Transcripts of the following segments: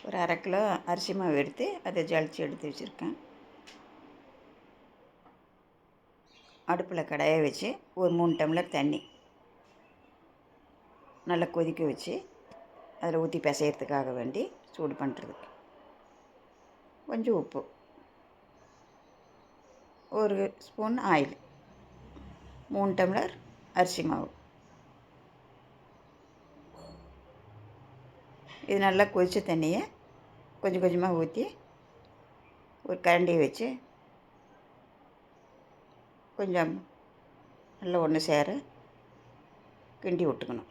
ஒரு அரை கிலோ அரிசி மாவு எடுத்து அதை ஜலிச்சு எடுத்து வச்சுருக்கேன். அடுப்பில் கடாயை வச்சு ஒரு 3 டம்ளர் தண்ணி நல்லா கொதிக்க வச்சு அதில் ஊற்றி பிசையறதுக்காக வேண்டி சூடு பண்ணுறதுக்கு கொஞ்சம் உப்பு, ஒரு ஸ்பூன் ஆயில், 3 டம்ளர் அரிசி மாவு. இது நல்லா கொதித்த தண்ணியை கொஞ்சம் கொஞ்சமாக ஊற்றி ஒரு கரண்டியை வச்சு கொஞ்சம் நல்லா ஒன்று சேர கிண்டி விட்டுக்கணும்.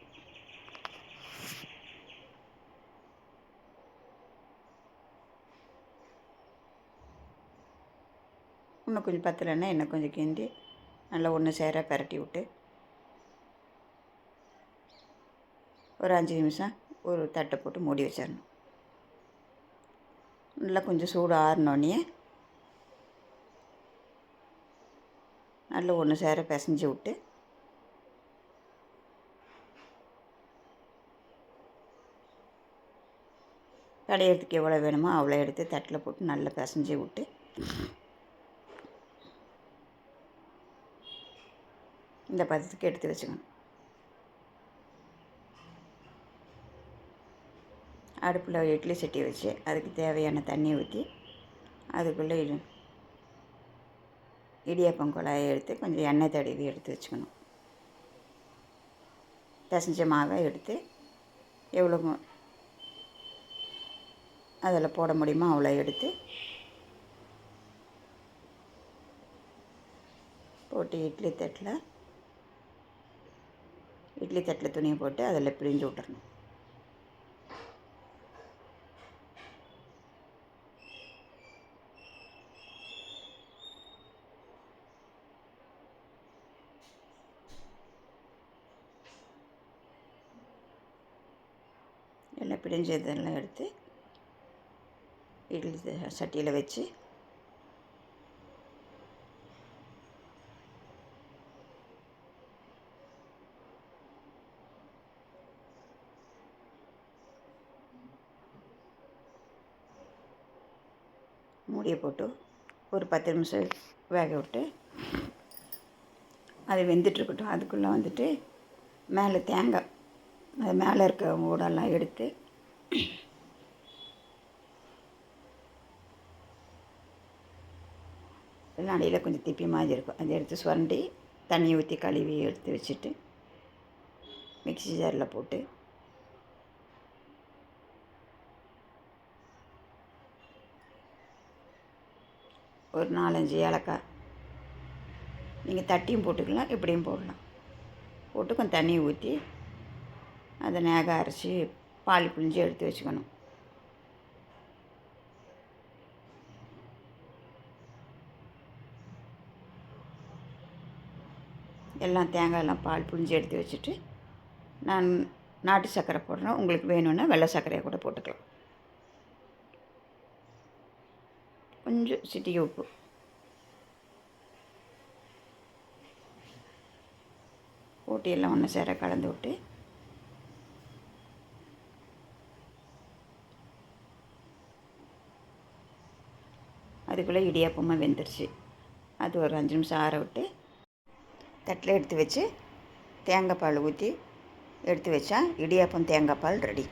இன்னும் கொஞ்சம் பத்தலைன்னா இன்னும் கொஞ்சம் கிண்டி நல்லா ஒன்று சேர பரட்டி விட்டு ஒரு 5 நிமிஷம் ஒரு தட்டை போட்டு மூடி வச்சிடணும். நல்லா கொஞ்சம் சூடு ஆறினோடனே நல்லா ஒன்று சேர பிசைஞ்சு விட்டு கடையிறதுக்கு எவ்வளோ வேணுமோ அவ்வளோ எடுத்து தட்டில் போட்டு நல்லா பிசைஞ்சு விட்டு இந்த பதத்துக்கு எடுத்து வச்சுக்கணும். அடுப்பில் இட்லி சட்டி வச்சு அதுக்கு தேவையான தண்ணி ஊற்றி அதுக்குள்ளே இடியாப்பம் குழாயை எடுத்து கொஞ்சம் எண்ணெய் தடவி எடுத்து வச்சுக்கணும். பிசைஞ்ச மாவை எடுத்து எவ்வளோ அதில் போட முடியுமோ அவ்வளோ எடுத்து போட்டு இட்லி தட்டில் துணியை போட்டு அதில் பிழிஞ்சு விட்டுறணும். எல்லாம் பிழிஞ்சதெல்லாம் எடுத்து இட்லி சட்டியில் வச்சு மூடியை போட்டு ஒரு 10 நிமிஷம் வேக விட்டு அது வெந்துட்டுருக்கட்டும். அதுக்குள்ளே வந்துட்டு மேலே தேங்காய், அது மேலே இருக்க ஊடெல்லாம் எடுத்து எல்லாம் அடியில் கொஞ்சம் திப்பி மாதிரி இருக்கும், அதை எடுத்து சுரண்டி தண்ணி ஊற்றி கழுவி எடுத்து வச்சுட்டு மிக்ஸி ஜாரில் போட்டு ஒரு 4-5 ஏலக்காய் நீங்கள் தட்டியும் போட்டுக்கலாம், இப்படியும் போடலாம், போட்டு கொஞ்சம் தண்ணி ஊற்றி அதை நேக அரைச்சி பால் பிழிஞ்சு எடுத்து வச்சுக்கணும். எல்லாம் தேங்காயெல்லாம் பால் பிழிஞ்சு எடுத்து வச்சுட்டு நான் நாட்டு சர்க்கரை போடுறேன். உங்களுக்கு வேணும்னா வெள்ளை சர்க்கரையை கூட போட்டுக்கலாம். கொஞ்சம் சிட்டிகை உப்பு போட்டு எல்லாம் ஒன்று சேர கலந்து விட்டு அதுக்குள்ளே இடியாப்பமாக வெந்துருச்சு. அது ஒரு 5 நிமிஷம் ஆற விட்டு தட்டில் எடுத்து வச்சு தேங்காய் பால் ஊற்றி எடுத்து வச்சா இடியாப்பம் தேங்காய் பால் ரெடி.